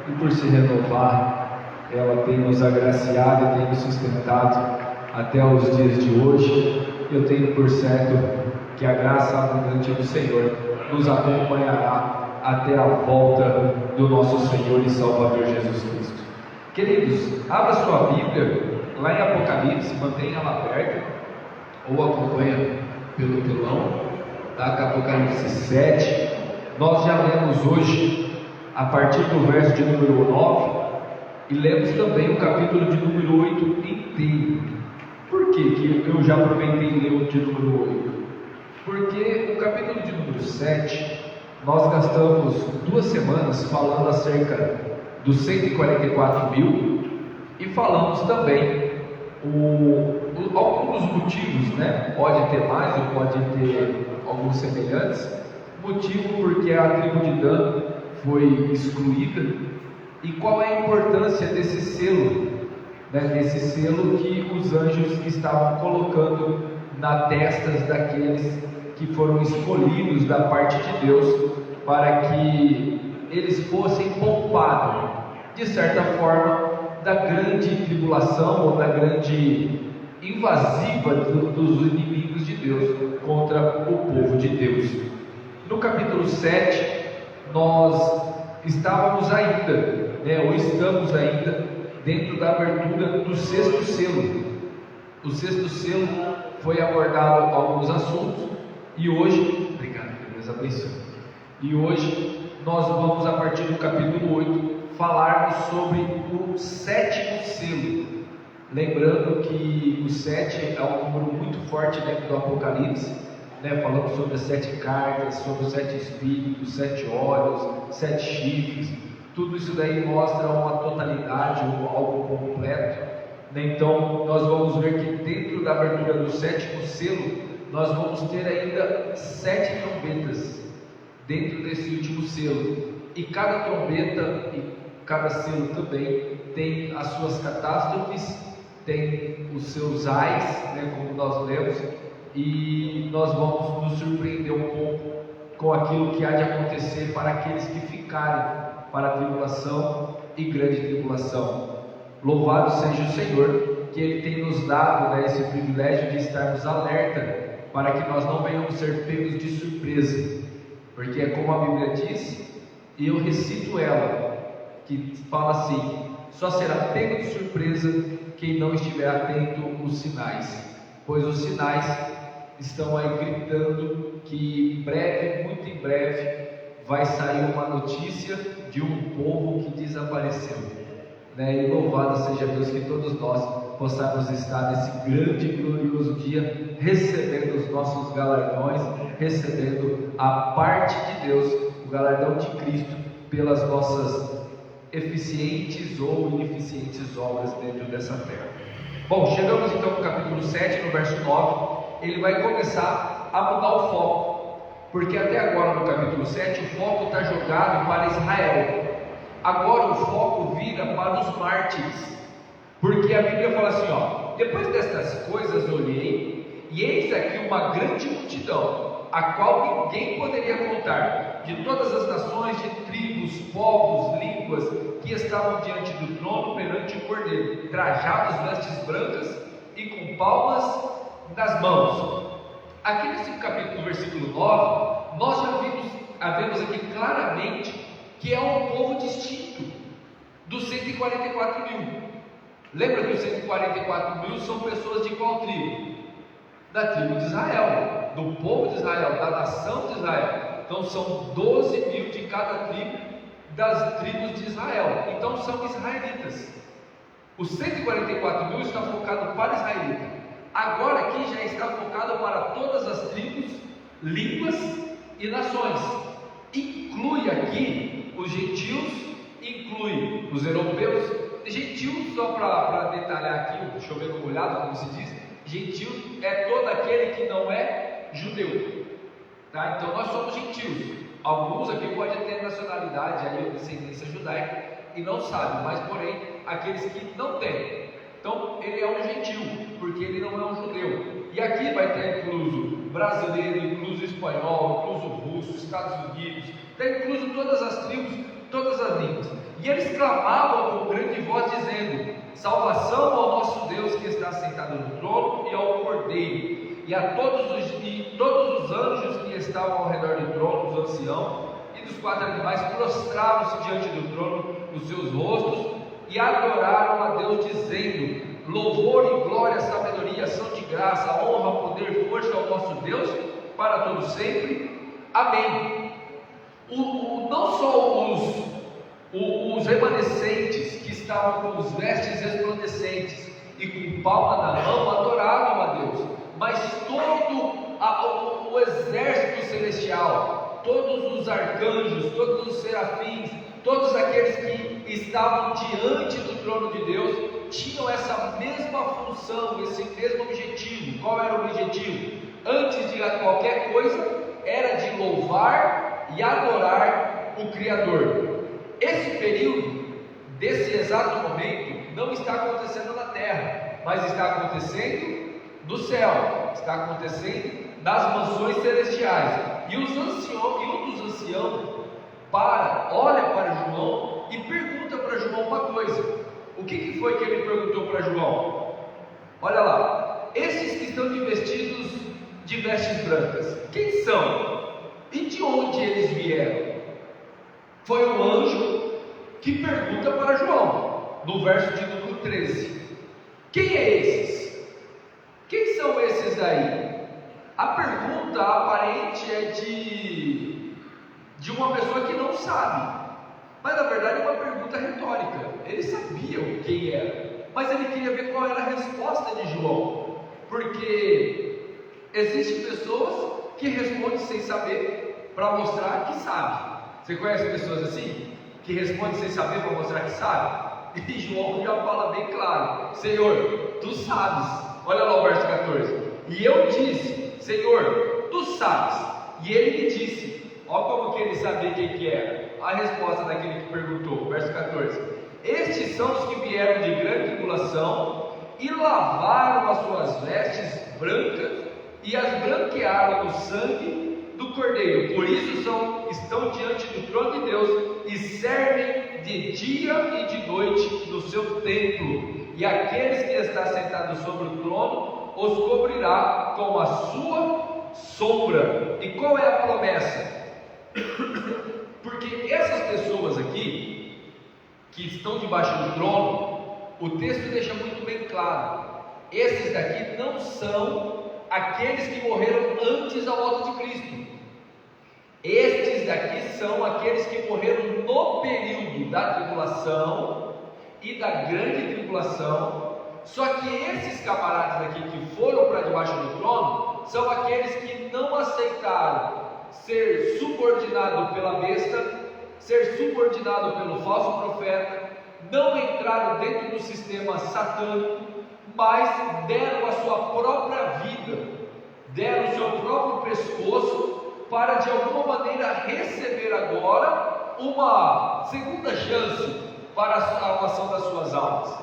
e por se renovar, ela tem nos agraciado e tem nos sustentado até os dias de hoje. Eu tenho por certo que a graça abundante do Senhor nos acompanhará até a volta do nosso Senhor e Salvador Jesus Cristo. Queridos, abra sua Bíblia lá em Apocalipse, mantenha ela aberta ou acompanha pelo telão, tá? Apocalipse 7. Nós já lemos hoje a partir do verso de número 9 e lemos também o capítulo de número 8 inteiro. Por que eu já aproveitei e ler o de número 8? Porque o capítulo de número 7 nós gastamos 2 semanas falando acerca dos 144 mil e falamos também alguns motivos, né? Pode ter mais ou pode ter alguns semelhantes. Motivo porque a tribo de Dan foi excluída e qual é a importância desse selo, né? Desse selo que os anjos estavam colocando nas testas daqueles que foram escolhidos da parte de Deus para que eles fossem poupados, de certa forma, da grande tribulação ou da grande invasiva dos inimigos de Deus contra o povo de Deus. No capítulo 7, nós estávamos ainda, ou estamos ainda, dentro da abertura do 6º selo. O 6º selo foi abordado alguns assuntos e hoje, obrigado, Deus abençoe. E hoje nós vamos, a partir do capítulo 8, falar sobre o 7º selo. Lembrando que o 7 é um número muito forte dentro do Apocalipse, né? Falando sobre as 7 cartas, sobre os 7 espíritos, 7 olhos, 7 chifres. Tudo isso daí mostra uma totalidade, algo completo, né? Então nós vamos ver que dentro da abertura do 7º selo nós vamos ter ainda 7 trombetas dentro desse último selo, e cada trombeta e cada selo também tem as suas catástrofes, tem os seus ais, né, como nós lemos, e nós vamos nos surpreender um pouco com aquilo que há de acontecer para aqueles que ficarem para a tribulação e grande tribulação. Louvado seja o Senhor, que Ele tem nos dado, né, esse privilégio de estarmos alerta para que nós não venhamos ser pegos de surpresa, porque é como a Bíblia diz, e eu recito ela, que fala assim: só será pego de surpresa quem não estiver atento aos sinais, pois os sinais estão aí gritando que em breve, muito em breve, vai sair uma notícia de um povo que desapareceu, né? E louvado seja Deus que todos nós possamos estar nesse grande e glorioso dia, recebendo os nossos galardões, recebendo a parte de Deus, o galardão de Cristo, pelas nossas eficientes ou ineficientes obras dentro dessa terra. Bom, chegamos então no capítulo 7, no verso 9, ele vai começar a mudar o foco, porque até agora no capítulo 7 o foco está jogado para Israel. Agora o foco vira para os mártires, porque a Bíblia fala assim, depois destas coisas olhei, e eis aqui uma grande multidão, a qual ninguém poderia contar, de todas as nações, de tribos, povos, línguas, que estavam diante do trono perante o Cordeiro, trajados vestes brancas e com palmas nas mãos. Aqui nesse capítulo, versículo 9, nós já vemos aqui claramente que é um povo distinto dos 144 mil. Lembra que os 144 mil são pessoas de qual tribo? Da tribo de Israel, do povo de Israel, da nação de Israel. Então são 12 mil de cada tribo, das tribos de Israel. Então são israelitas. Os 144 mil está focado para israelita. Agora aqui já está focado para todas as tribos, línguas e nações. Inclui aqui os gentios, inclui os europeus. Gentio, só para detalhar aqui, chover no molhado, como se diz, gentio é todo aquele que não é judeu, tá? Então nós somos gentios. Alguns aqui podem ter nacionalidade, aí, descendência judaica, e não sabem, mas porém, aqueles que não têm. Então ele é um gentio, porque ele não é um judeu. E aqui vai ter incluso brasileiro, incluso espanhol, incluso russo, Estados Unidos, está incluso todas as tribos, todas as línguas. E eles clamavam com grande voz, dizendo: salvação ao nosso Deus que está sentado no trono e ao Cordeiro, e a todos os anjos que estavam ao redor do trono, os anciãos e dos 4 animais, prostraram-se diante do trono os seus rostos e adoraram a Deus, dizendo: louvor e glória, sabedoria, ação de graça, honra, poder, força ao nosso Deus, para todo sempre. Amém. Não só os remanescentes que estavam com os vestes resplandecentes e com palma na mão adoravam a Deus, mas todo o exército celestial, todos os arcanjos, todos os serafins, todos aqueles que estavam diante do trono de Deus, tinham essa mesma função, esse mesmo objetivo. Qual era o objetivo? Antes de qualquer coisa, era de louvar e adorar o Criador. Esse período, desse exato momento, não está acontecendo na terra, mas está acontecendo no céu, está acontecendo nas mansões celestiais. E um dos anciãos olha para João e pergunta para João uma coisa. O que foi que ele perguntou para João? Olha lá: esses que estão vestidos de vestes brancas, quem são? E de onde eles vieram? Foi um anjo que pergunta para João, no verso de número 13. Quem é esses? Quem são esses aí? A pergunta aparente é de uma pessoa que não sabe, mas na verdade é uma pergunta retórica. Eles sabiam quem era, mas ele queria ver qual era a resposta de João, porque existem pessoas que respondem sem saber para mostrar que sabe. Você conhece pessoas assim? Que respondem sem saber para mostrar que sabe? E João já fala bem claro: Senhor, tu sabes. Olha lá o verso 14. E eu disse: Senhor, tu sabes. E ele me disse. Olha como que ele sabia quem que era. A resposta daquele que perguntou, verso 14: estes são os que vieram de grande tribulação e lavaram as suas vestes brancas e as branquearam no sangue do Cordeiro. Por isso estão diante do trono de Deus e servem de dia e de noite no seu templo. E aqueles que está sentado sobre o trono os cobrirá com a sua sombra. E qual é a promessa? Porque essas pessoas aqui que estão debaixo do trono, o texto deixa muito bem claro: esses daqui não são aqueles que morreram antes da volta de Cristo. Estes daqui são aqueles que morreram no período da tribulação e da grande tribulação. Só que esses camaradas aqui que foram para debaixo do trono são aqueles que não aceitaram ser subordinado pela besta, ser subordinado pelo falso profeta, não entraram dentro do sistema satânico, mas deram a sua própria vida, deram o seu próprio pescoço para de alguma maneira receber agora uma segunda chance para a salvação das suas almas.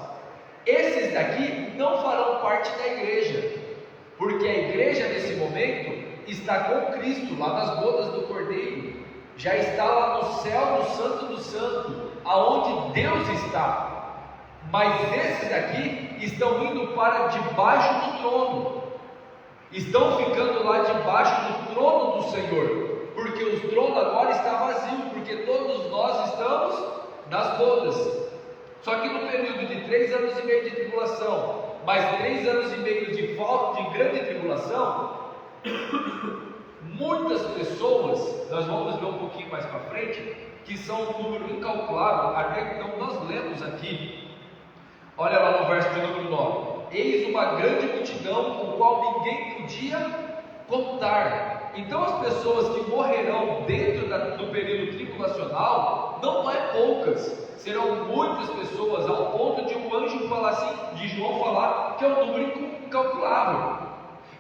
Esses daqui não farão parte da igreja, porque a igreja nesse momento está com Cristo lá nas bodas do Cordeiro, já está lá no céu, no Santo do Santo, aonde Deus está. Mas esses aqui estão indo para debaixo do trono, estão ficando lá debaixo do trono do Senhor, porque o trono agora está vazio, porque todos nós estamos nas bodas. Só que no período de 3 anos e meio de tribulação, mais 3 anos e meio de grande tribulação, muitas pessoas, nós vamos ver um pouquinho mais para frente, que são um número incalculável, até então nós lemos aqui, olha lá no verso de número 9: eis uma grande multidão com a qual ninguém podia contar. Então as pessoas que morrerão dentro do período tribulacional não é poucas, serão muitas pessoas, ao ponto de um anjo falar assim, de João falar que é um número incalculável.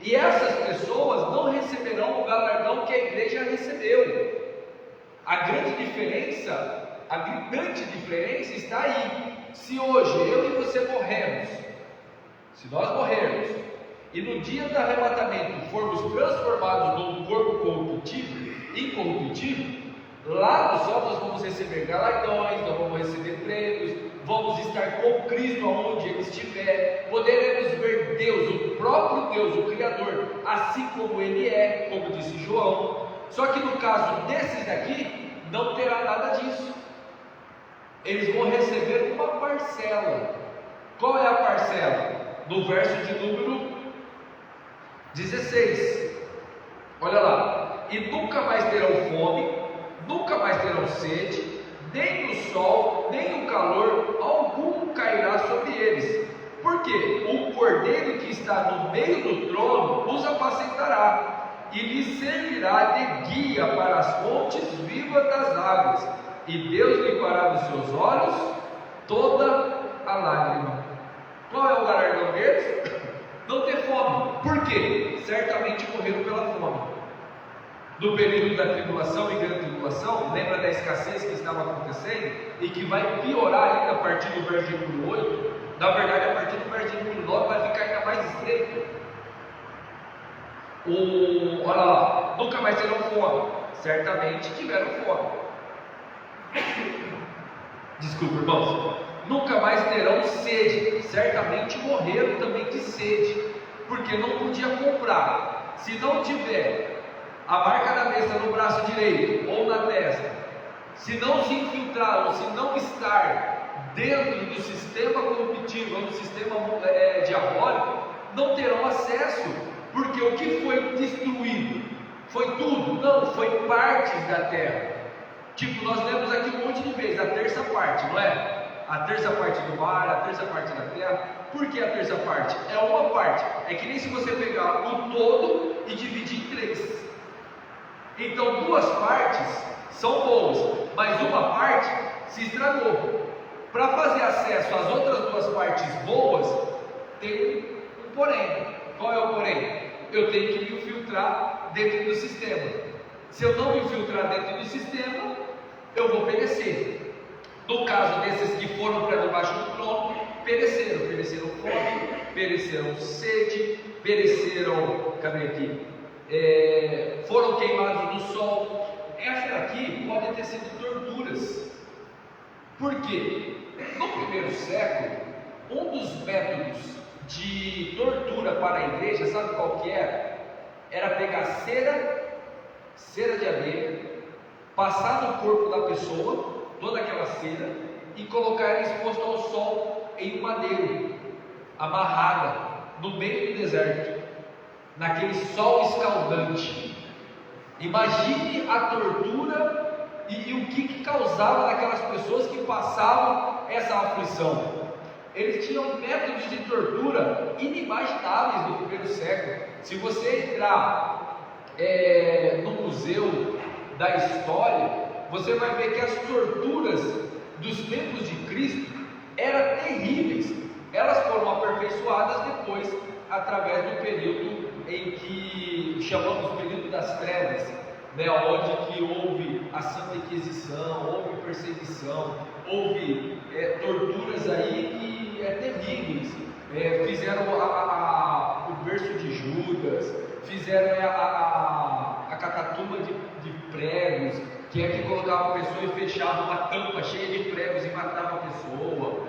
E essas pessoas não receberão o galardão que a igreja recebeu. A gritante diferença está aí. Se hoje eu e você morrermos, se nós morrermos, e no dia do arrebatamento formos transformados num corpo incorruptível, Lá no céu nós vamos receber galardões, nós vamos receber prêmios, vamos estar com Cristo aonde Ele estiver, poderemos ver Deus, o próprio Deus, o Criador, assim como Ele é, como disse João. Só que no caso desses daqui, não terá nada disso. Eles vão receber uma parcela. Qual é a parcela? No verso de número 16, olha lá: e nunca mais terão fome, nunca mais terão sede, nem o sol, nem o calor algum cairá sobre eles, porque o Cordeiro que está no meio do trono os apacentará, e lhes servirá de guia para as fontes vivas das águas, e Deus limpará dos seus olhos toda a lágrima. Qual é o galardão deles? Não ter fome. Por quê? Certamente morreram pela fome. No período da tribulação e grande tribulação, lembra da escassez que estava acontecendo e que vai piorar ainda a partir do versículo 8? Na verdade, a partir do versículo 9 vai ficar ainda mais estreito. Olha lá: nunca mais terão fome. Certamente tiveram fome. Desculpa, irmãos. Nunca mais terão sede. Certamente morreram também de sede, porque não podia comprar. Se não tiver a marca da besta no braço direito ou na testa, se não se infiltrar ou se não estar dentro do sistema corruptivo ou do sistema diabólico, não terão acesso, porque o que foi destruído foi tudo? Não, foi partes da terra. Tipo, nós lemos aqui um monte de vezes a terça parte, não é? A terça parte do mar, a terça parte da terra. Por que a terça parte? É uma parte. É que nem se você pegar o todo e dividir em 3. Então 2 partes são boas, mas uma parte se estragou. Para fazer acesso às outras 2 partes boas, tem um porém. Qual é o porém? Eu tenho que me infiltrar dentro do sistema. Se eu não me infiltrar dentro do sistema, eu vou perecer. No caso desses que foram para debaixo do trono, pereceram fome, pereceram sede, pereceram, cadê aqui? Foram queimados no sol. Essa daqui pode ter sido torturas. Por quê? No primeiro século, um dos métodos de tortura para a igreja, sabe qual que era? Era pegar cera de abelha, passar no corpo da pessoa, toda aquela cera, e colocar ela exposta ao sol em um madeiro, amarrada no meio do deserto, naquele sol escaldante. Imagine a tortura e o que causava naquelas pessoas que passavam essa aflição. Eles tinham métodos de tortura inimagináveis no primeiro século. Se você entrar no museu da história, você vai ver que as torturas dos tempos de Cristo eram terríveis. Elas foram aperfeiçoadas depois, através do período em que chamamos de período das trevas, né, onde que houve a Santa Inquisição, houve perseguição, houve torturas aí que terríveis. Fizeram o berço de Judas, fizeram a catatuma de pregos, que é que colocava a pessoa e fechava uma tampa cheia de pregos e matava a pessoa.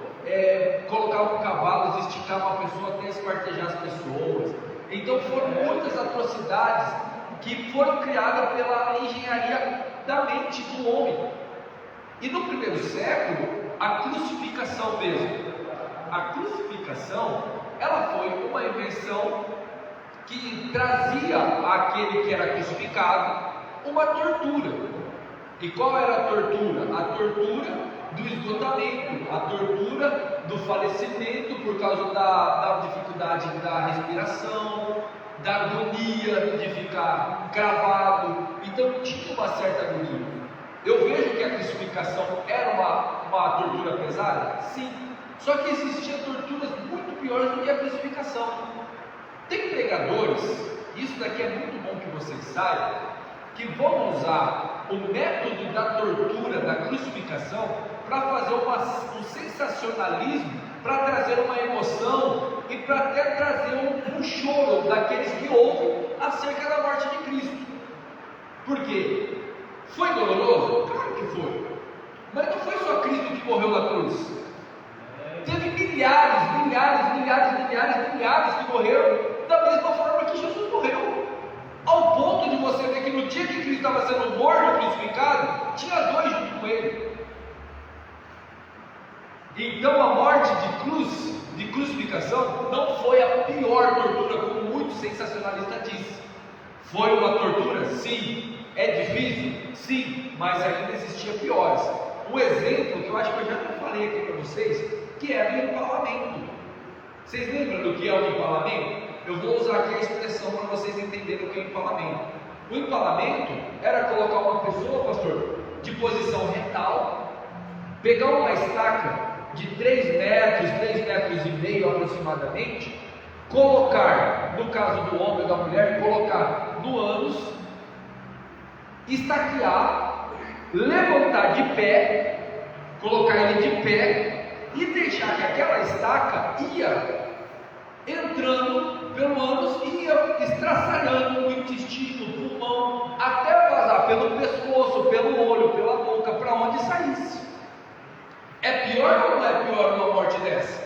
Colocavam cavalos e esticavam a pessoa até esquartejar as pessoas. Então foram muitas atrocidades que foram criadas pela engenharia da mente do homem. E no primeiro século, a crucificação mesmo. A crucificação, ela foi uma invenção que trazia àquele que era crucificado uma tortura. E qual era a tortura? A tortura do esgotamento, a tortura do falecimento por causa da dificuldade da respiração, da agonia de ficar cravado. Então tinha uma certa agonia. Eu vejo que a crucificação era uma tortura pesada? Sim. Só que existiam torturas muito piores do que a crucificação. Tem pregadores, isso daqui é muito bom que vocês saibam, que vão usar o método da tortura, da crucificação, para fazer um sensacionalismo, para trazer uma emoção e para até trazer um choro daqueles que ouvem acerca da morte de Cristo. Por quê? Foi doloroso? Claro que foi. Mas não foi só Cristo que morreu na cruz. Teve milhares que morreram da mesma forma que Jesus morreu. Ao ponto de você ver que no dia que Cristo estava sendo morto, crucificado, tinha dois junto com ele. Então a morte de crucificação, não foi a pior tortura, como muitos sensacionalistas dizem. Foi uma tortura? Sim. É difícil? Sim. Mas ainda existia piores. Um exemplo que eu acho que eu já falei aqui para vocês, que é o empalamento. Vocês lembram do que é o empalamento? Eu vou usar aqui a expressão para vocês entenderem o que é o empalamento. O empalamento era colocar uma pessoa, pastor, de posição retal, pegar uma estaca de 3 metros e meio aproximadamente, colocar, no caso do homem ou da mulher, colocar no ânus, estaquear, levantar de pé, colocar ele de pé e deixar que aquela estaca ia entrando pelo ânus e ia estraçalhando o intestino, o pulmão, até vazar pelo pescoço, pelo olho, pela boca, para onde saísse. É pior ou não é pior uma morte dessa?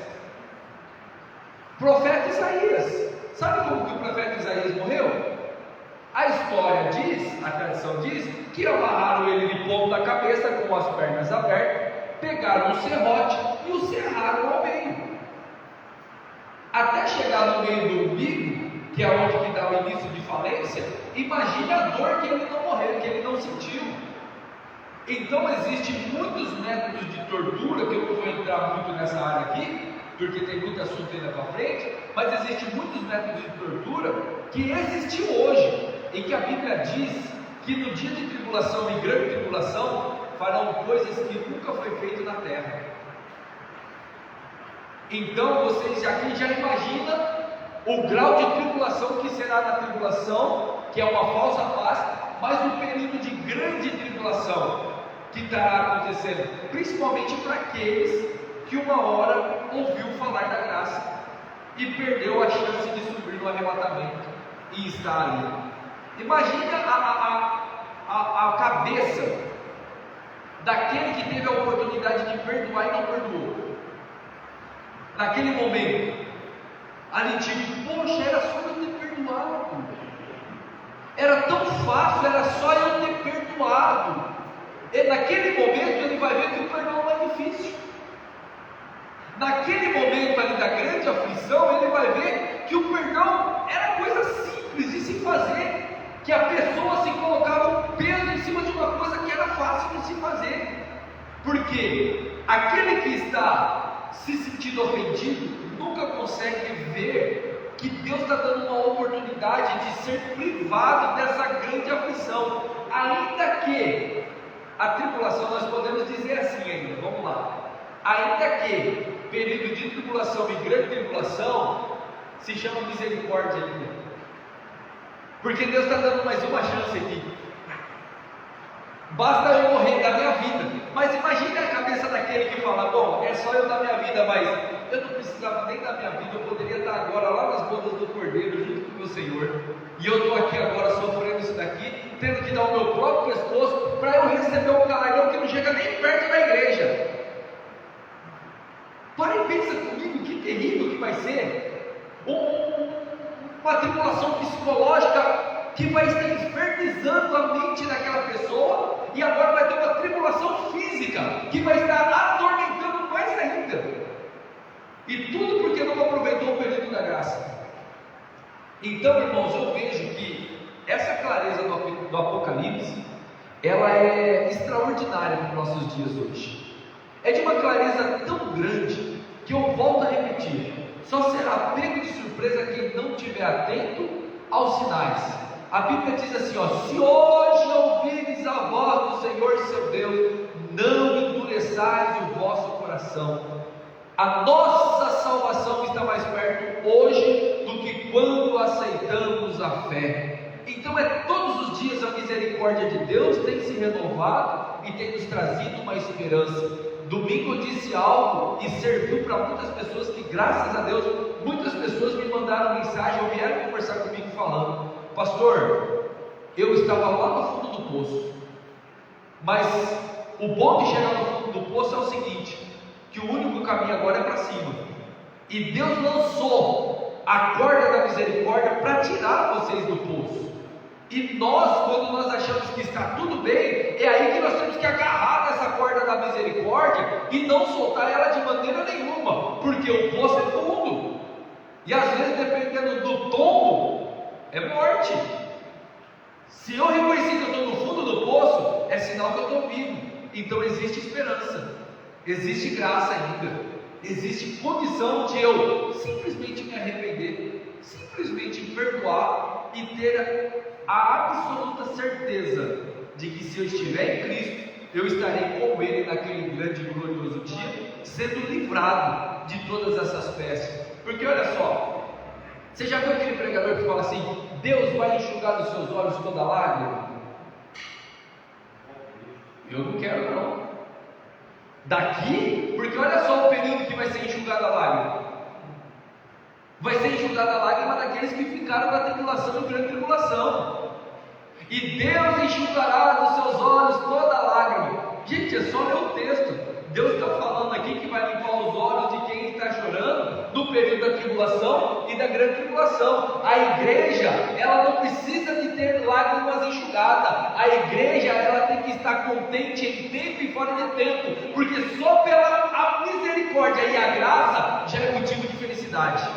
Profeta Isaías. Sabe como que o profeta Isaías morreu? A história diz, a tradição diz, que amarraram ele de ponta cabeça com as pernas abertas, pegaram um serrote e o serraram ao meio. Até chegar no meio do umbigo, que é onde que dá o início de falência, imagine a dor que ele não morreu, que ele não sentiu. Então existem muitos métodos de tortura, que eu não vou entrar muito nessa área aqui, porque tem muito assunto ainda para frente, mas existem muitos métodos de tortura que existem hoje, e que a Bíblia diz que no dia de tribulação e grande tribulação farão coisas que nunca foi feito na terra. Então vocês aqui já imaginam o grau de tribulação que será na tribulação, que é uma falsa paz, mas um período de grande tribulação que estará acontecendo, principalmente para aqueles que uma hora ouviu falar da graça e perdeu a chance de subir no arrebatamento e está ali. Imagina a cabeça daquele que teve a oportunidade de perdoar e não perdoou. Naquele momento, ali tipo, poxa, era só eu ter perdoado. Era tão fácil, era só eu ter perdoado. E naquele momento ele vai ver que o perdão não é difícil. Naquele momento ali da grande aflição, ele vai ver que o perdão era coisa simples de se fazer, que a pessoa se colocava um peso em cima de uma coisa que era fácil de se fazer. Porque aquele que está se sentindo ofendido nunca consegue ver que Deus está dando uma oportunidade de ser privado dessa grande aflição, ainda que a tribulação, nós podemos dizer assim ainda, vamos lá, ainda que período de tribulação e grande tribulação se chama misericórdia ainda, porque Deus está dando mais uma chance aqui. Basta eu morrer da minha vida. Mas imagine a cabeça daquele que fala, bom, é só eu dar minha vida, mas eu não precisava nem da minha vida, eu poderia estar agora lá nas bodas do Cordeiro junto com o meu Senhor, e eu estou aqui agora sofrendo isso daqui, tendo que dar o meu próprio pescoço para eu receber um galardão que não chega nem perto da igreja. Para e pensa comigo, que terrível que vai ser uma tribulação psicológica que vai estar infernizando a mente daquela pessoa, e agora vai ter uma tribulação física que vai estar atormentando mais ainda, e tudo porque não aproveitou o período da graça. Então, irmãos, eu vejo que essa clareza do Apocalipse, ela é extraordinária nos nossos dias hoje. É de uma clareza tão grande que eu volto a repetir: só será pego de surpresa quem não estiver atento aos sinais. A Bíblia diz assim, ó: se hoje ouvires a voz do Senhor seu Deus, não endureçais o vosso coração. A nossa salvação está mais perto hoje do que quando aceitamos a fé. Então todos os dias a misericórdia de Deus tem se renovado e tem nos trazido uma esperança. Domingo eu disse algo e serviu para muitas pessoas que, graças a Deus, muitas pessoas me mandaram mensagem ou vieram conversar comigo falando: pastor, eu estava lá no fundo do poço, Mas o bom de chegar no fundo do poço é o seguinte, que o único caminho agora é para cima. E Deus lançou a corda da misericórdia para tirar vocês do poço. E nós, quando nós achamos que está tudo bem, é aí que nós temos que agarrar nessa corda da misericórdia e não soltar ela de maneira nenhuma, porque o poço é fundo. E às vezes, dependendo do tombo, é morte. Se eu reconhecer que eu estou no fundo do poço, é sinal que eu estou vivo. Então existe esperança, existe graça ainda, existe condição de eu simplesmente me arrepender, simplesmente perdoar e ter a absoluta certeza de que se eu estiver em Cristo, eu estarei com Ele naquele grande e glorioso dia, sendo livrado de todas essas pestes. Porque olha só, você já viu aquele pregador que fala assim: Deus vai enxugar dos seus olhos toda lágrima? Eu não quero não. Daqui, porque olha só o período que vai ser enxugada a lágrima. Vai ser enxugada a lágrima daqueles que ficaram na tribulação e grande tribulação. E Deus enxugará dos seus olhos toda a lágrima. Gente, é só ler o texto. Deus está falando aqui que vai limpar os olhos de quem está chorando no período da tribulação e da grande tribulação. A igreja, ela não precisa de ter lágrimas enxugadas. A igreja, ela tem que estar contente em tempo e fora de tempo, porque só pela a misericórdia e a graça já é motivo de felicidade.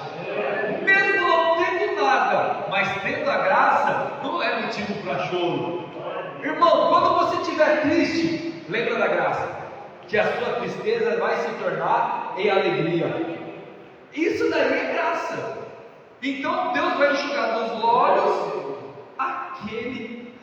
Mesmo não tendo nada, mas tendo a graça, não é motivo para choro. Irmão, quando você estiver triste, lembra da graça, que a sua tristeza vai se tornar em alegria. Isso daí é graça. Então Deus vai enxugar dos olhos aquele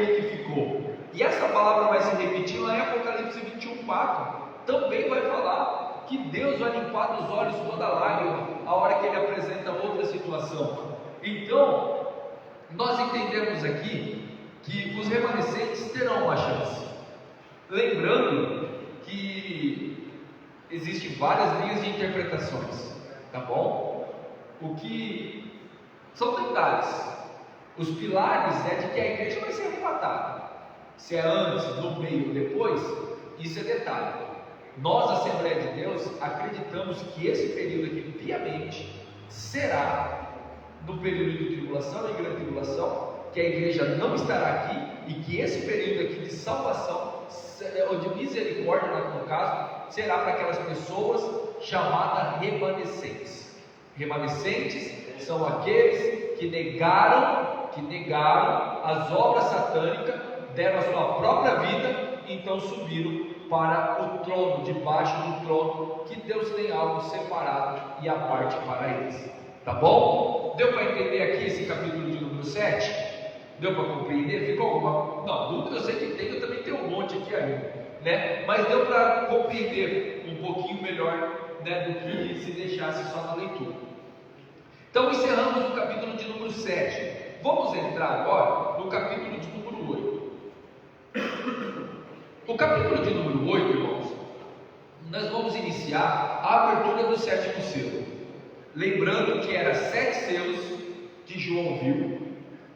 que ficou. E essa palavra vai se repetir lá em Apocalipse 21:4. Também vai falar que Deus vai limpar dos olhos toda lágrima a hora que Ele apresenta outra situação. Então, nós entendemos aqui que os remanescentes terão uma chance. Lembrando que existem várias linhas de interpretações, tá bom? O que são detalhes. Os pilares é de que a igreja vai ser arrebatada. Se é antes, no meio ou depois, isso é detalhe. Nós, Assembleia de Deus, acreditamos que esse período aqui, piamente, será no período de tribulação e grande tribulação, que a igreja não estará aqui, e que esse período aqui de salvação, ou de misericórdia no caso, será para aquelas pessoas chamadas remanescentes. Remanescentes são aqueles que negaram as obras satânicas, deram a sua própria vida, então subiram para o trono, debaixo do trono, que Deus tem algo separado e à parte para eles. Tá bom? Deu para entender aqui esse capítulo de número 7? Deu para compreender? Ficou alguma? Não, dúvida eu sei que tem, eu também tenho um monte aqui ainda, né? Mas deu para compreender um pouquinho melhor, né, do que se deixasse só na leitura. Então encerramos o capítulo de número 7. Vamos entrar agora no capítulo de número 8. O capítulo de número 8, irmãos, nós vamos iniciar a abertura do 7º selo. Lembrando que era 7 selos que João viu.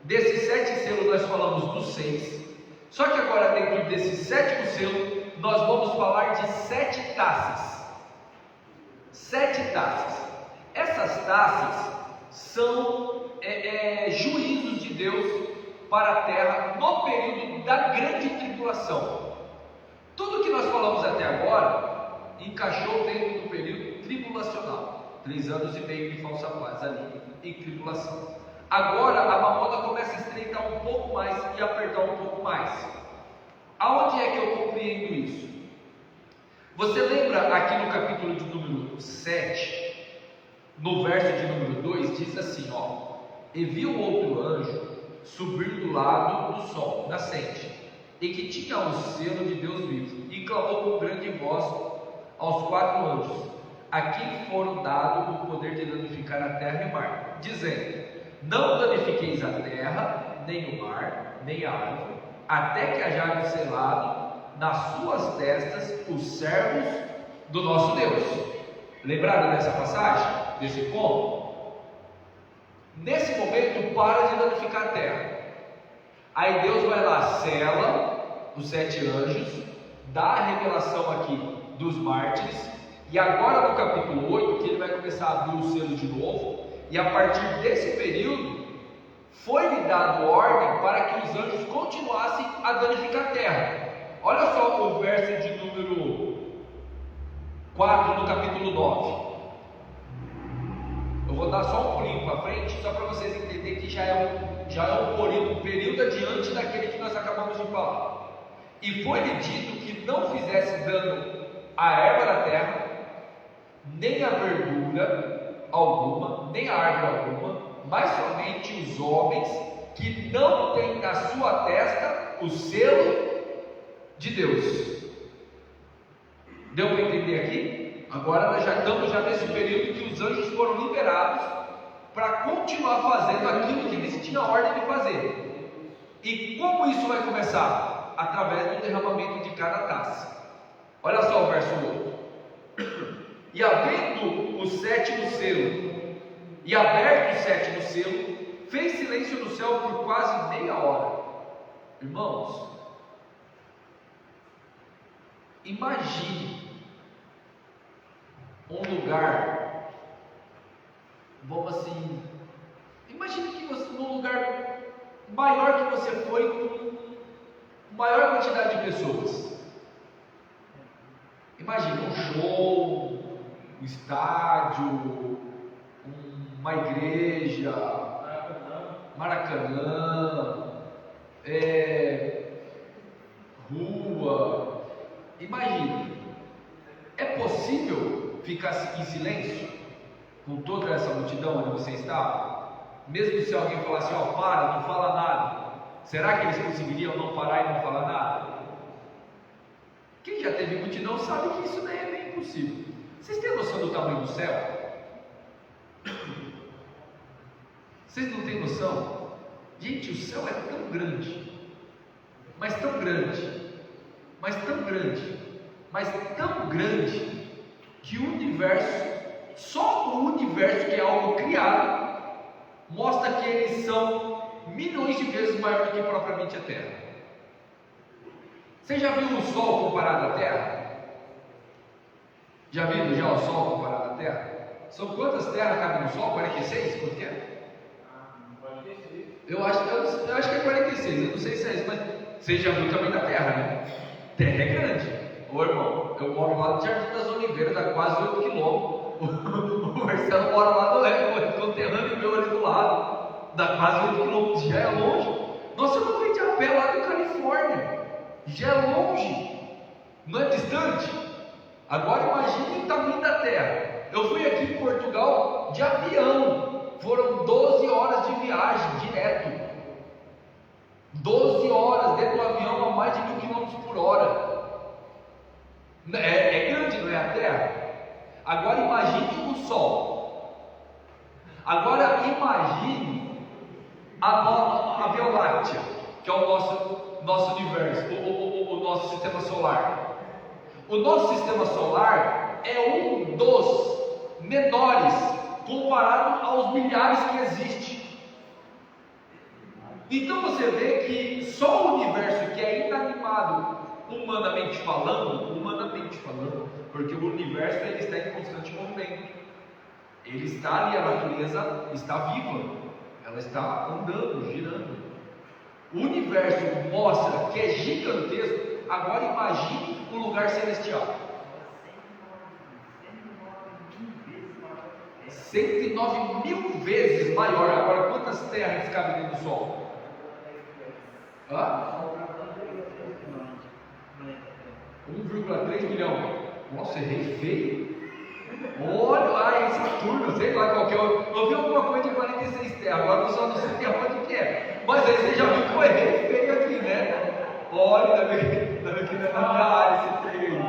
Desses 7 selos nós falamos dos 6. Só que agora, dentro desse 7º selo, nós vamos falar de 7 taças. 7 taças. Essas taças são juízos de Deus para a terra no período da grande tribulação. Tudo que nós falamos até agora encaixou dentro do período tribulacional. 3 anos e meio de falsa paz ali, em tribulação. Agora a mamona começa a estreitar um pouco mais e apertar um pouco mais. Aonde é que eu compreendo isso? Você lembra aqui no capítulo de número 7, no verso de número 2, diz assim, ó: e viu outro anjo subir do lado do sol nascente, e que tinha o selo de Deus vivo, e clamou com grande voz aos 4 anjos, a quem foram dado o poder de danificar a terra e o mar, dizendo: não danifiqueis a terra, nem o mar, nem a árvore, até que haja selado nas suas testas os servos do nosso Deus. Lembraram dessa passagem? Desse ponto? Nesse momento, para de danificar a terra. Aí Deus vai lá, sela, os 7 anjos, dá a revelação aqui dos mártires, e agora no capítulo 8, que ele vai começar a abrir o selo de novo, e a partir desse período, foi-lhe dado ordem para que os anjos continuassem a danificar a terra. Olha só o verso de número 4 do capítulo 9. Eu vou dar só um pulinho para frente, só para vocês entenderem que já é um período adiante daquele que nós acabamos de falar. E foi-lhe dito que não fizesse dano à erva da terra, nem a verdura alguma, nem a árvore alguma, mas somente os homens que não têm na sua testa o selo de Deus. Deu para entender aqui? Agora nós já estamos nesse período que os anjos foram liberados para continuar fazendo aquilo que eles tinham ordem de fazer. E como isso vai começar? Através do derramamento de cada taça. Olha só o verso 8. E havendo o 7º selo, e aberto o 7º selo, fez silêncio no céu por quase meia hora. Irmãos, imagine um lugar, vamos assim, imagine que você, num lugar maior que você foi, com maior quantidade de pessoas. Imagine um show, um estádio, uma igreja, Maracanã, rua. Imagine, é possível ficar em silêncio com toda essa multidão onde você está? Mesmo se alguém falasse, para, não fala nada, será que eles conseguiriam não parar e não falar nada? Quem já teve multidão sabe que isso daí é bem impossível. Vocês têm noção do tamanho do céu? Vocês não têm noção? Gente, o céu é tão grande, mas tão grande, mas tão grande, mas tão grande, que o universo, só o universo, que é algo criado, mostra que eles são milhões de vezes maior do que propriamente a Terra. Você já viu o Sol comparado à Terra? Já viu o Sol comparado à Terra? São quantas terras cabem no Sol? 46? Quanto que é? Eu acho que é 46, eu não sei se é isso, mas você já viu também da Terra, né? Terra é grande. Ô irmão, eu moro lá no Jardim das Oliveiras, dá quase 8 quilômetros. O Marcelo mora lá no conterrâneo meu ali do lado, dá quase 8 quilômetros, já é longe. Nossa, eu não fui de a pé lá da Califórnia, já é longe, não é distante. Agora imagine o tamanho da Terra. Eu fui aqui em Portugal de avião, foram 12 horas de viagem direto. 12 horas dentro do avião a mais de 1000 km por hora. É grande, não é a Terra? Agora imagine o Sol. Agora imagine a Via Láctea, que é o nosso universo, o nosso sistema solar. O nosso sistema solar é um dos menores comparado aos milhares que existem. Então você vê que só o universo que é inanimado, humanamente falando, porque o universo ele está em constante movimento. Ele está ali, a natureza está viva, ela está andando, girando. O universo mostra que é gigantesco. Agora imagine o lugar celestial. 109.000 vezes maior. Agora quantas terras cabem dentro do Sol? 1,3 milhão. Nossa, errei feio. Olha, Saturno, sei lá qual que é. Eu vi alguma coisa de 46 terras, agora eu só não sei onde que é. Mas aí você já viu que eu errei feio aqui, né? Olha, ainda bem que não é na minha área esse feio aí.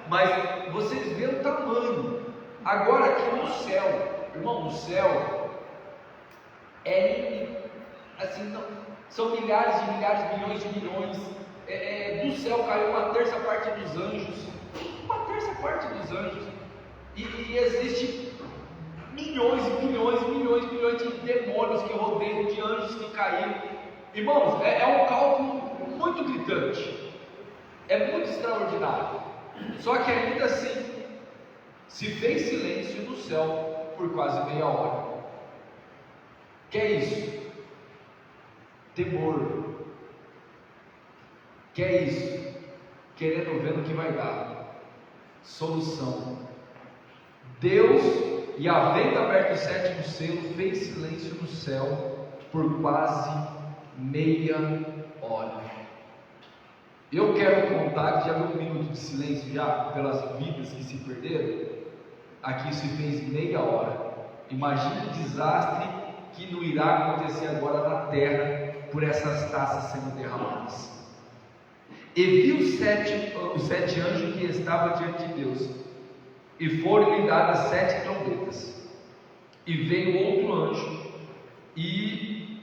Mas vocês veem o tamanho. Agora aqui no céu, irmão, no céu assim, não, são milhares de milhares, milhões de milhões. Do céu caiu uma terça parte dos anjos. Uma terça parte dos anjos. E existe milhões e milhões de demônios que rodeiam, de anjos que caíram. Irmãos, é um cálculo muito gritante, é muito extraordinário. Só que ainda assim, se fez silêncio no céu por quase meia hora. Que é isso? Temor. Que é isso? Querendo ver no que vai dar. Solução. Deus, e havendo aberto o sétimo selo, fez silêncio no céu por quase meia hora. Eu quero contar que já viu um minuto de silêncio já, pelas vidas que se perderam. Aqui se fez meia hora. Imagine o desastre que não irá acontecer agora na terra por essas taças sendo derramadas. E viu os sete anjos que estavam diante de Deus, e foram-lhe dadas 7 trombetas. E veio outro anjo e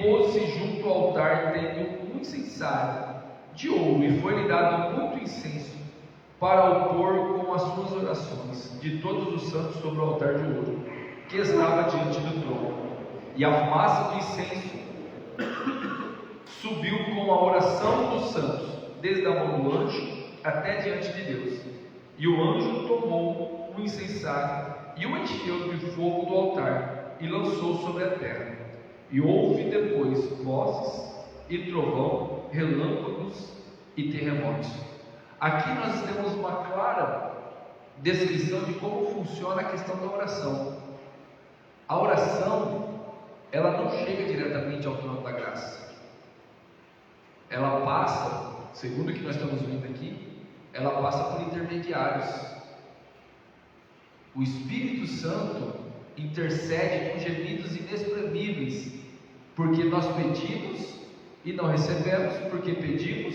pôs-se junto ao altar, tendo um incensário de ouro, e foi-lhe dado muito incenso para o pôr com as suas orações de todos os santos sobre o altar de ouro que estava diante do trono. E a fumaça do incenso subiu com a oração dos santos, desde a mão do anjo até diante de Deus. E o anjo tomou o incensário e o encheu de fogo do altar e lançou sobre a terra. E houve depois vozes e trovão, relâmpagos e terremotos. Aqui nós temos uma clara descrição de como funciona a questão da oração. A oração, ela não chega diretamente ao trono da graça. Ela passa, segundo o que nós estamos vendo aqui, ela passa por intermediários. O Espírito Santo intercede com gemidos inexprimíveis, porque nós pedimos e não recebemos, porque pedimos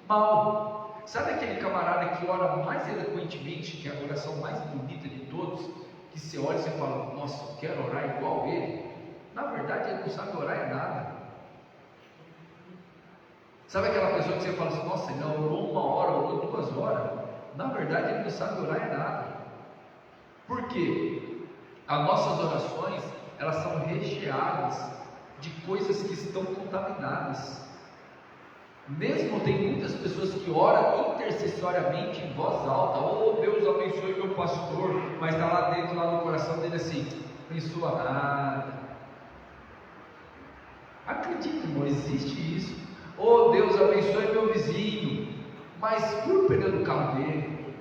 mal. Sabe aquele camarada que ora mais eloquentemente, que é a oração mais bonita de todos, que você olha e você fala, nossa, eu quero orar igual ele? Na verdade ele não sabe orar em nada. Sabe aquela pessoa que você fala assim, nossa, ele orou 1 hora, orou 2 horas? Na verdade ele não sabe orar em nada. Por quê? As nossas orações, elas são recheadas de coisas que estão contaminadas. Mesmo tem muitas pessoas que oram intercessoriamente em voz alta, oh Deus abençoe meu pastor, mas está lá dentro, lá no coração dele assim, não abençoa nada. Acredite, irmão, existe isso. Oh Deus abençoe meu vizinho, mas por pneu do carro dele,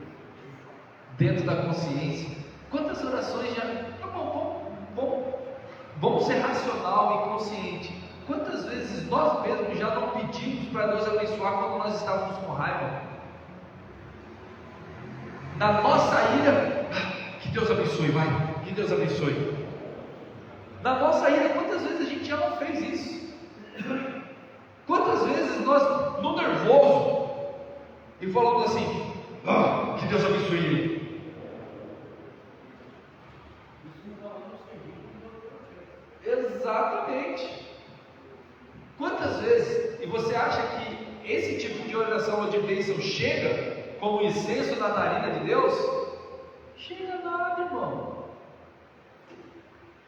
dentro da consciência, quantas orações já, tá bom, vamos ser racional e consciente. Quantas vezes nós mesmos já não pedimos para Deus abençoar quando nós estávamos com raiva? Na nossa ira, que Deus abençoe, vai, que Deus abençoe. Na nossa ira, quantas vezes a gente já não fez isso? Quantas vezes nós, no nervoso, e falamos assim, que Deus abençoe ele. Exatamente. Quantas vezes, e você acha que esse tipo de oração ou de bênção chega como incenso na narina de Deus? Chega nada, irmão.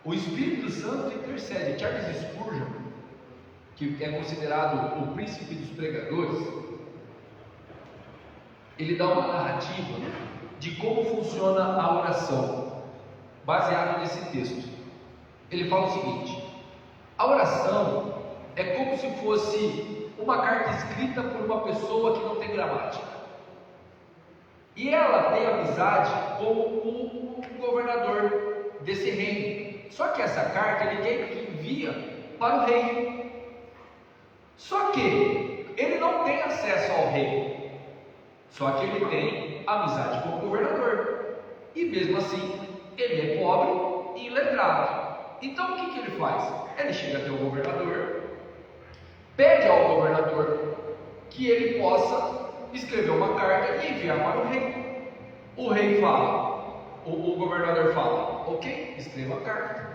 O Espírito Santo intercede. Charles Spurgeon, que é considerado o príncipe dos pregadores, ele dá uma narrativa de como funciona a oração, baseado nesse texto. Ele fala o seguinte: a oração é como se fosse uma carta escrita por uma pessoa que não tem gramática, e ela tem amizade com o governador desse reino. Só que essa carta ele envia para o rei. Só que ele não tem acesso ao rei, só que ele tem amizade com o governador, e mesmo assim ele é pobre e iletrado. Então o que ele faz? Ele chega até o governador, pede ao governador que ele possa escrever uma carta e enviar para o rei. O rei fala, o governador fala, ok, escreva a carta.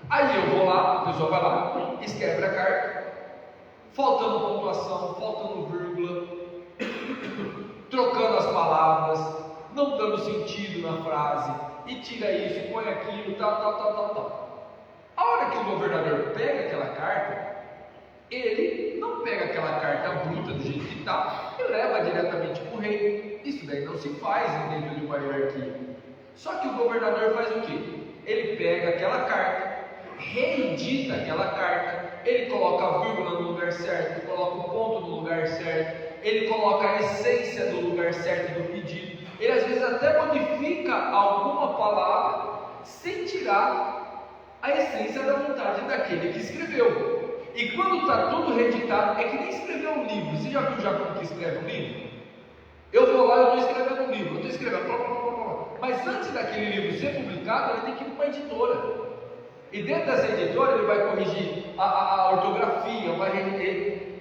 Aí eu vou lá, a pessoa vai lá, escreve a carta, faltando pontuação, faltando vírgula, trocando as palavras, não dando sentido na frase, e tira isso, põe aquilo, tal. A hora que o governador pega aquela carta, ele não pega aquela carta bruta do jeito que está e leva diretamente para o rei. Isso daí não se faz dentro de uma hierarquia. Só que o governador faz o quê? Ele pega aquela carta, reedita aquela carta, ele coloca a vírgula no lugar certo, ele coloca o ponto no lugar certo, ele coloca a essência do lugar certo do pedido, ele às vezes até modifica alguma palavra sem tirar a essência da vontade daquele que escreveu. E quando está tudo reeditado, é que nem escrever um livro. Você já viu como que escreve um livro? Eu vou lá, eu estou escrevendo um livro, eu estou escrevendo, blá, blá, blá, blá. Mas antes daquele livro ser publicado, ele tem que ir para uma editora. E dentro dessa editora ele vai corrigir a ortografia, vai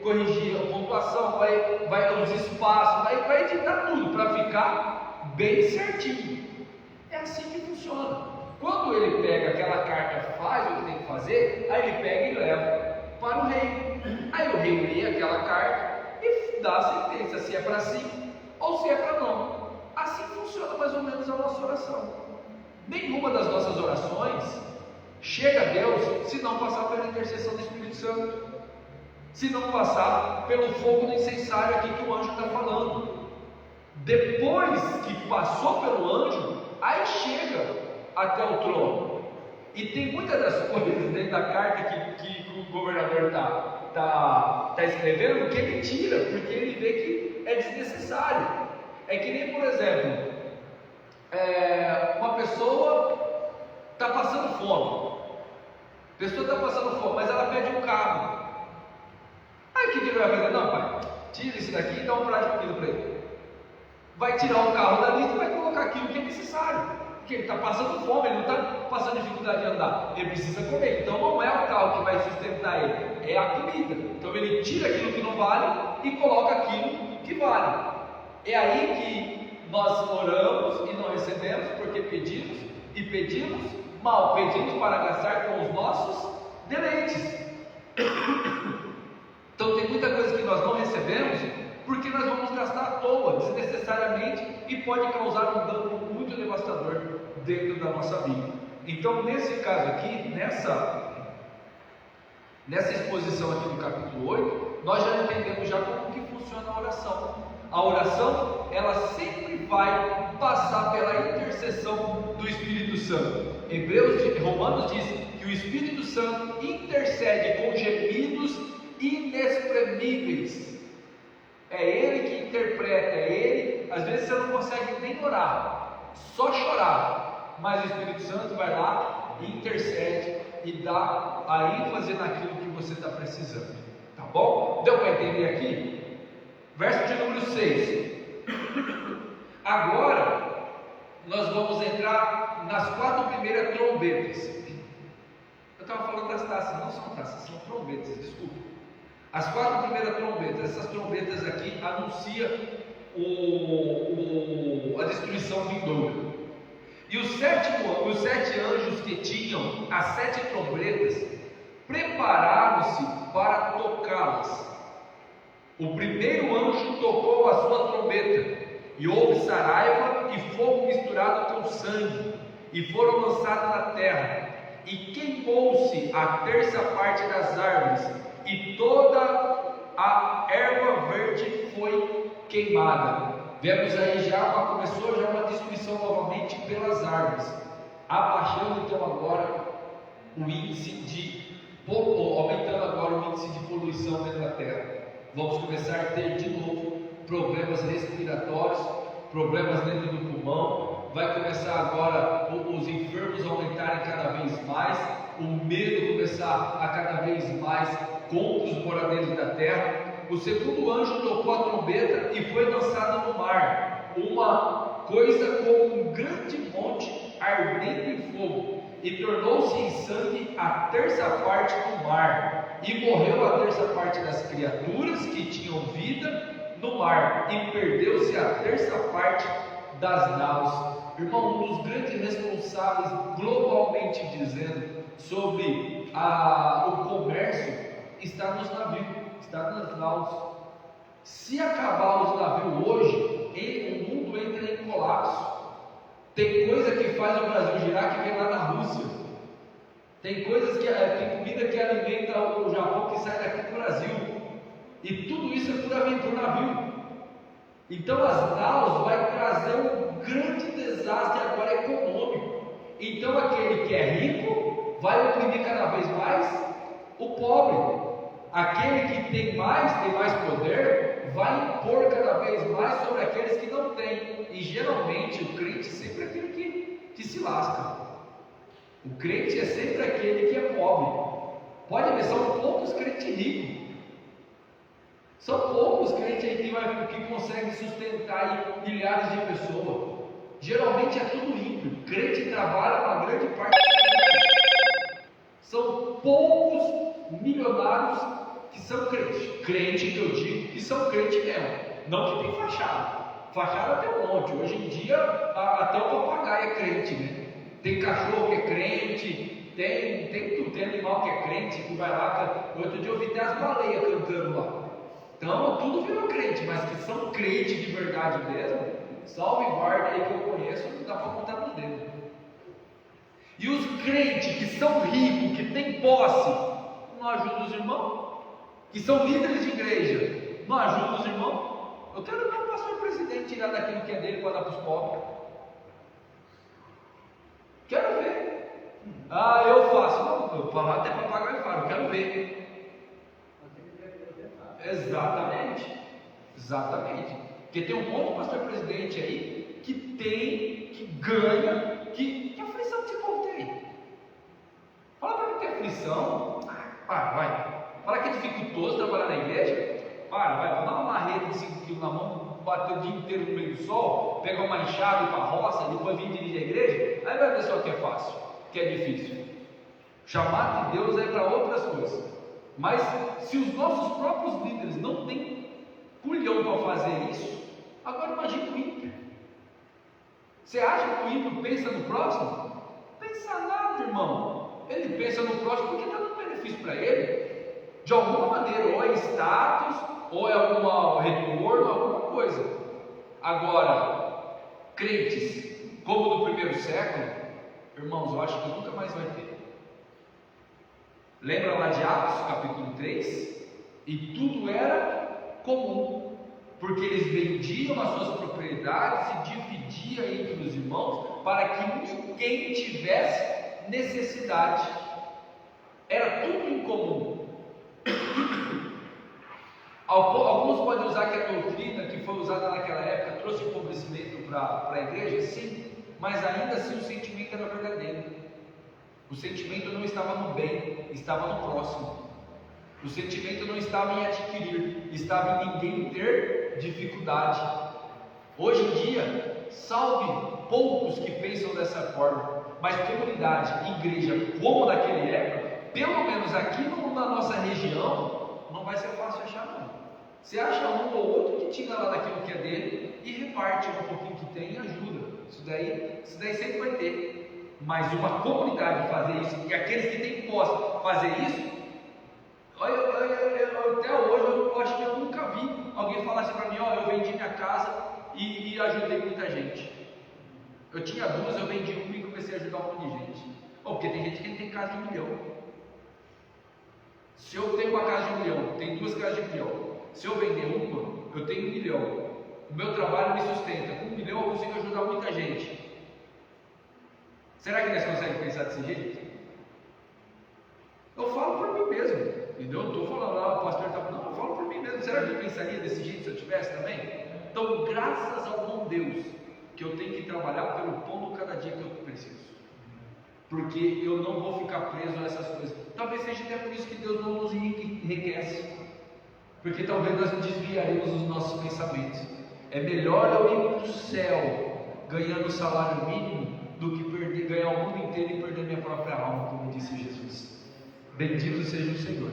corrigir a pontuação, vai os espaços, vai editar tudo para ficar bem certinho. É assim que funciona. Quando ele pega aquela carta, faz o que tem que fazer, aí ele pega e leva para o rei. Aí o rei lê aquela carta e dá a sentença, se é para sim ou se é para não. Assim funciona mais ou menos a nossa oração. Nenhuma das nossas orações chega a Deus se não passar pela intercessão do Espírito Santo, se não passar pelo fogo do incensário aqui que o anjo está falando. Depois que passou pelo anjo, aí chega até o trono. E tem muitas das coisas dentro da carta que o governador tá escrevendo que ele tira, porque ele vê que é desnecessário. É que nem, por exemplo, uma pessoa está passando fome. A pessoa está passando fome, mas ela pede um carro. Aí o que ele vai fazer? Não, pai, tira isso daqui e dá um prato de comida para ele. Vai tirar o carro da lista e vai colocar aquilo que é necessário. Porque ele está passando fome, ele não está passando dificuldade de andar. Ele precisa comer. Então não é o carro que vai sustentar ele, é a comida. Então ele tira aquilo que não vale e coloca aquilo que vale. É aí que nós oramos e não recebemos, porque pedimos e pedimos mal. Pedimos para gastar com os nossos deleites. Então tem muita coisa que nós não recebemos porque nós vamos gastar à toa, desnecessariamente, e pode causar um dano muito devastador dentro da nossa vida. Então nesse caso aqui, nessa exposição aqui do capítulo 8, nós já entendemos já como que funciona a oração. A oração, ela sempre vai passar pela intercessão do Espírito Santo. Romanos diz que o Espírito Santo intercede com gemidos inexprimíveis. É Ele que interpreta, é Ele. Às vezes você não consegue nem orar, só chorar, mas o Espírito Santo vai lá e intercede e dá a ênfase naquilo que você está precisando. Tá bom? Deu para entender aqui? Verso de número 6. Agora nós vamos entrar nas 4 primeiras trombetas. Eu estava falando das taças, não são taças, são trombetas, desculpa. As 4 primeiras trombetas, essas trombetas aqui anunciam a destruição vindoura. E os 7 anjos que tinham as 7 trombetas prepararam-se para tocá-las. O primeiro anjo tocou a sua trombeta, e houve saraiva e fogo misturado com sangue, e foram lançados na terra, e queimou-se a terça parte das árvores, e toda a erva verde foi queimada. Vemos aí começou já uma destruição novamente pelas árvores, abaixando então agora o índice aumentando agora o índice de poluição dentro da terra. Vamos começar a ter de novo problemas respiratórios, problemas dentro do pulmão. Vai começar agora os enfermos aumentarem cada vez mais, o medo começar a cada vez mais contra os moradores da terra. O segundo anjo tocou a trombeta e foi lançado no mar, uma coisa como um grande monte ardendo em fogo, e tornou-se em sangue a terça parte do mar, e morreu a terça parte das criaturas que tinham vida no mar, e perdeu-se a terça parte das naus. Irmão, um dos grandes responsáveis, globalmente dizendo, sobre o comércio está nos navios, está nas naus. Se acabar os navios hoje, o mundo entra em colapso. Tem coisa que faz o Brasil girar que vem lá na Rússia. Tem coisas tem comida que alimenta o Japão que sai daqui do Brasil. E tudo isso é por aventura navio. Então as naus vai trazer um grande desastre agora econômico. Então aquele que é rico vai oprimir cada vez mais o pobre. Aquele que tem mais poder, vai impor cada vez mais sobre aqueles que não têm. E geralmente o crente sempre é aquele que se lasca. O crente é sempre aquele que é pobre. Pode ver, são poucos crentes ricos. São poucos crentes aí que conseguem sustentar aí milhares de pessoas. Geralmente é tudo ímpio. O crente trabalha uma grande parte. São poucos milionários que são crentes. Crente que eu digo que são crentes mesmo. Não que tem fachada. Fachada tem um monte. Hoje em dia até o papagaio é crente, né? Tem cachorro que é crente, tem tudo, tem animal que é crente, que vai lá. Outro dia eu vi até as baleias cantando lá. Então tudo virou crente, mas que são crentes de verdade mesmo, salve e guarda aí que eu conheço, não dá para contar nos dedos. E os crentes que são ricos, que têm posse, não ajudam os irmãos? Que são líderes de igreja, não ajudam os irmãos? Eu quero ver o pastor presidente tirar daquilo que é dele para dar para os pobres. Quero ver. Eu faço. Não, eu falo até para pagar e falo, quero ver. Exatamente. Porque tem um monte de pastor presidente aí que tem, que ganha, que aflição que esse povo tem. Fala para mim que tem aflição. Vai. Fala que é dificultoso trabalhar na igreja. Vai dar uma marreta de 5 quilos na mão, bater o dia inteiro no meio do sol, pegar uma enxada e ir para a roça, depois vir dirigir a igreja. Aí vai ver só que é fácil, que é difícil. Chamar de Deus é para outras coisas. Mas se os nossos próprios líderes não têm culhão para fazer isso, agora imagine o ímpio. Você acha que o ímpio pensa no próximo? Pensa nada, irmão. Ele pensa no próximo porque está dando benefício para ele. De alguma maneira, ou é status, ou é algum retorno, alguma coisa. Agora, crentes, como no primeiro século, irmãos, eu acho que nunca mais vai ter. Lembra lá de Atos, capítulo 3? E tudo era comum, porque eles vendiam as suas propriedades e dividiam entre os irmãos, para que ninguém tivesse necessidade. Era tudo em comum. Alguns podem usar que a doutrina que foi usada naquela época trouxe empobrecimento para a igreja, sim, mas ainda assim o sentimento era verdadeiro. O sentimento não estava no bem, estava no próximo. O sentimento não estava em adquirir, estava em ninguém ter dificuldade. Hoje em dia, salve poucos que pensam dessa forma, mas comunidade, igreja, como naquela época, pelo menos aqui na nossa região, não vai ser fácil achar não. Você acha um ou outro que tira lá daquilo que é dele e reparte um pouquinho que tem e ajuda. Isso daí sempre vai ter. Mas uma comunidade fazer isso, e aqueles que têm posse fazer isso, até hoje eu acho que eu nunca vi alguém falar assim para mim, eu vendi minha casa e ajudei muita gente. Eu tinha 2, eu vendi uma e comecei a ajudar um monte de gente. Porque tem gente que não tem casa de 1 milhão. Se eu tenho uma casa de 1 milhão, tenho 2 casas de 1 milhão. Se eu vender uma, eu tenho 1 milhão. O meu trabalho me sustenta. Com 1 milhão eu consigo ajudar muita gente. Será que nós conseguimos pensar desse jeito? Eu falo por mim mesmo, entendeu? Não estou falando, o pastor está falando, não, eu falo por mim mesmo. Será que eu pensaria desse jeito se eu tivesse também? Então, graças ao bom Deus, que eu tenho que trabalhar pelo pão do cada dia que eu preciso, porque eu não vou ficar preso a essas coisas. Talvez seja até por isso que Deus não nos enriquece, porque talvez nós desviaremos os nossos pensamentos. É melhor eu ir para o céu ganhando o salário mínimo do que ganhar o mundo inteiro e perder minha própria alma, como disse Jesus. Bendito seja o Senhor.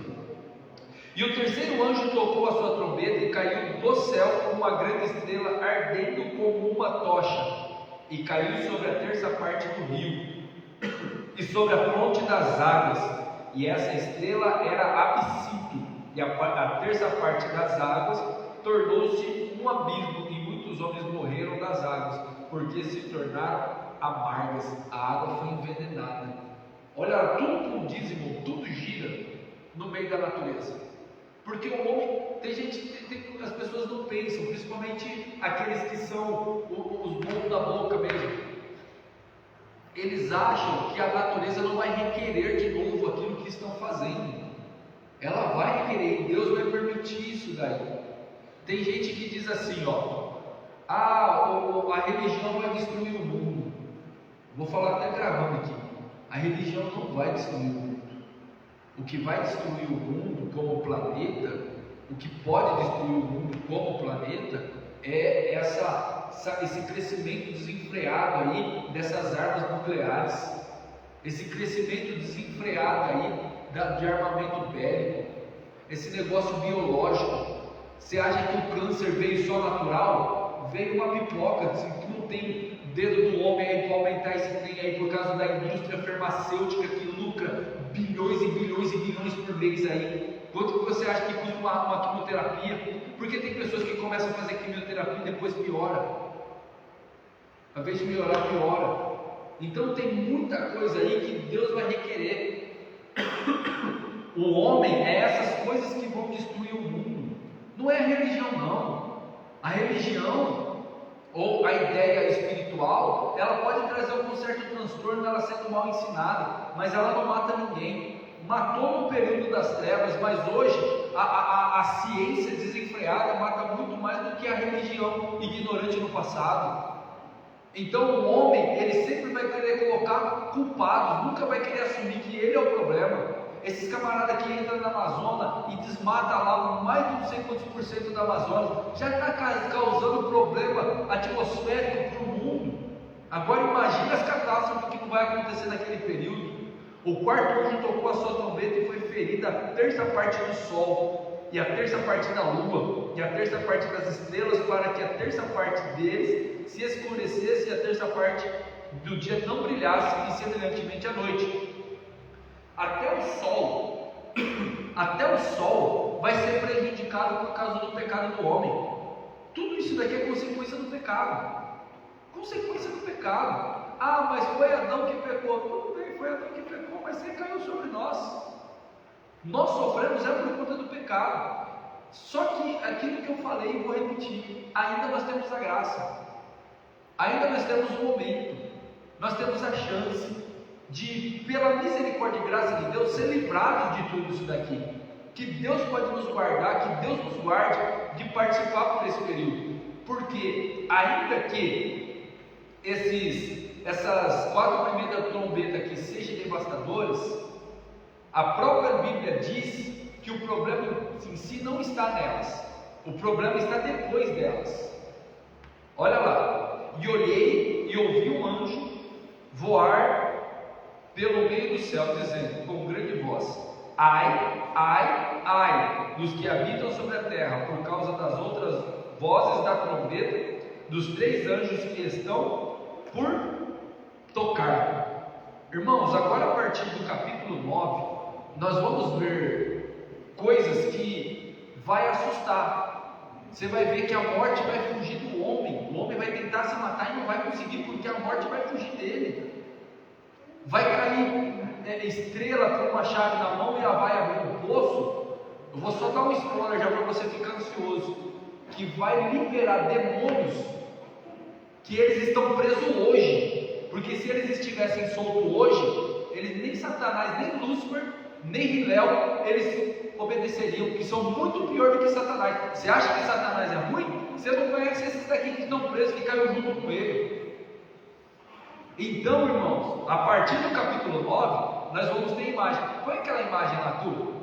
E o terceiro anjo tocou a sua trombeta e caiu do céu uma grande estrela ardendo como uma tocha, e caiu sobre a terça parte do rio e sobre a fonte das águas, e essa estrela era Absinto, e a terça parte das águas tornou-se um abismo, e muitos homens morreram das águas, porque se tornaram amargas. A água foi envenenada. Olha, tudo com dízimo, tudo gira no meio da natureza. Porque o homem, as pessoas não pensam, principalmente aqueles que são os bons da boca mesmo. Eles acham que a natureza não vai requerer de novo aquilo que estão fazendo. Ela vai requerer, e Deus vai permitir isso daí. Tem gente que diz assim, a religião vai destruir o mundo. Vou falar até gravando aqui. A religião não vai destruir o mundo. O que vai destruir o mundo como planeta, o que pode destruir o mundo como planeta, é esse crescimento desenfreado aí dessas armas nucleares, esse crescimento desenfreado aí de armamento bélico, esse negócio biológico. Você acha que o câncer veio só natural? Veio uma pipoca, que não tem dedo do homem aí para aumentar esse trem aí por causa da indústria farmacêutica que lucra bilhões e bilhões e bilhões por mês aí. Quanto que você acha que custa uma quimioterapia? Porque tem pessoas que começam a fazer quimioterapia e depois piora. Ao invés de melhorar, piora. Então tem muita coisa aí que Deus vai requerer. O homem é essas coisas que vão destruir o mundo. Não é a religião não. A religião ou a ideia espiritual, ela pode trazer algum certo transtorno, ela sendo mal ensinada, mas ela não mata ninguém. Matou no período das trevas, mas hoje a ciência desenfreada mata muito mais do que a religião ignorante no passado. Então o homem, ele sempre vai querer colocar culpados, nunca vai querer assumir que ele é o problema. Esses camaradas que entram na Amazônia e desmatam lá mais de não sei quantos por cento da Amazônia, já está causando problema atmosférico para o mundo. Agora imagine as catástrofes que não vai acontecer naquele período. O quarto anjo tocou a sua trombeta e foi ferida a terça parte do sol, e a terça parte da lua, e a terça parte das estrelas, para que a terça parte deles se escurecesse e a terça parte do dia não brilhasse, e semelhantemente à noite. Até o sol vai ser prejudicado por causa do pecado do homem. Tudo isso daqui é consequência do pecado. Consequência do pecado. Ah, mas foi Adão que pecou. Tudo bem, foi Adão que pecou, mas você caiu sobre nós. Nós sofremos por conta do pecado. Só que aquilo que eu falei, e vou repetir, ainda nós temos a graça. Ainda nós temos o momento. Nós temos a chance de, pela misericórdia e graça de Deus, ser livrados de tudo isso daqui. Que Deus pode nos guardar, que Deus nos guarde de participar por esse período. Porque ainda que essas 4 primeiras trombetas aqui sejam devastadoras, a própria Bíblia diz que o problema em si não está nelas. O problema está depois delas. Olha lá. E olhei e ouvi um anjo voar pelo meio do céu, dizendo com grande voz: ai, ai, ai, dos que habitam sobre a terra, por causa das outras vozes da trombeta, dos 3 anjos que estão por tocar. Irmãos, agora a partir do capítulo 9, nós vamos ver coisas que vai assustar. Você vai ver que a morte vai fugir do homem. O homem vai tentar se matar e não vai conseguir, porque a morte vai fugir dele. Vai cair estrela com uma chave na mão e ela vai abrir um poço. Eu vou só dar um spoiler já para você ficar ansioso, que vai liberar demônios que eles estão presos hoje. Porque se eles estivessem soltos hoje, eles nem Satanás, nem Lúcifer, nem Hilel, eles obedeceriam, que são muito pior do que Satanás. Você acha que Satanás é ruim? Você não conhece esses daqui que estão presos, que caiu junto com ele. Então, irmãos, a partir do capítulo 9, nós vamos ter imagem. Põe aquela imagem lá, tu.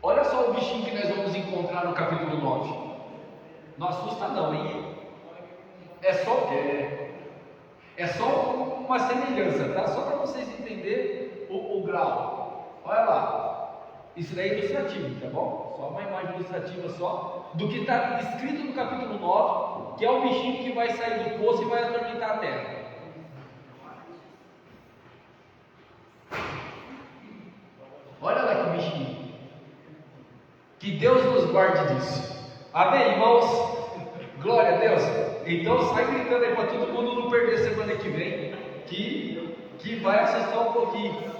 Olha só o bichinho que nós vamos encontrar no capítulo 9. Não assusta não, hein? É só uma semelhança, tá? Só para vocês entenderem o grau. Olha lá. Isso daí é ilustrativo, tá bom? Só uma imagem ilustrativa só do que está escrito no capítulo 9, que é o bichinho que vai sair do poço e vai atormentar a terra. Olha lá que bichinho. Que Deus nos guarde disso. Amém, irmãos? Glória a Deus. Então sai gritando aí para todo mundo não perder semana que vem, que que vai assustar um pouquinho.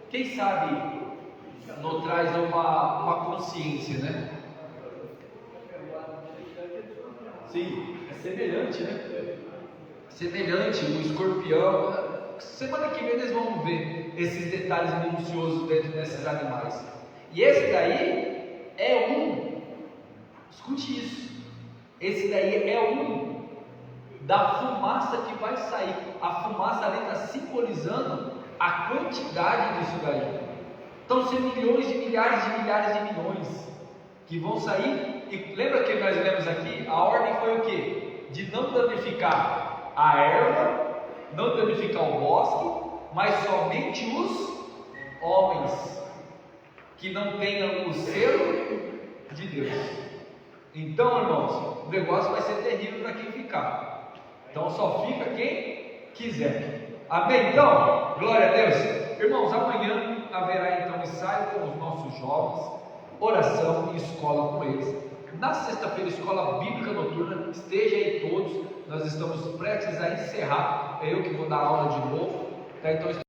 Quem sabe não traz uma consciência, né? Sim, é semelhante, né? Semelhante, o escorpião. Semana que vem eles vão ver esses detalhes minuciosos dentro desses animais. E esse daí é escute isso, esse daí é da fumaça que vai sair. A fumaça ali está simbolizando a quantidade disso daí. Então são milhões de milhares de milhares de milhões que vão sair. E lembra que nós lemos aqui? A ordem foi o quê? De não danificar a erva, não danificar o bosque, mas somente os homens que não tenham o selo de Deus. Então, irmãos, o negócio vai ser terrível para quem ficar. Então só fica quem quiser. Amém? Então, glória a Deus. Irmãos, amanhã haverá então ensaio com os nossos jovens, oração e escola com eles. Na sexta-feira, escola bíblica noturna, esteja aí todos. Nós estamos prestes a encerrar. É eu que vou dar aula de novo. Tá? Então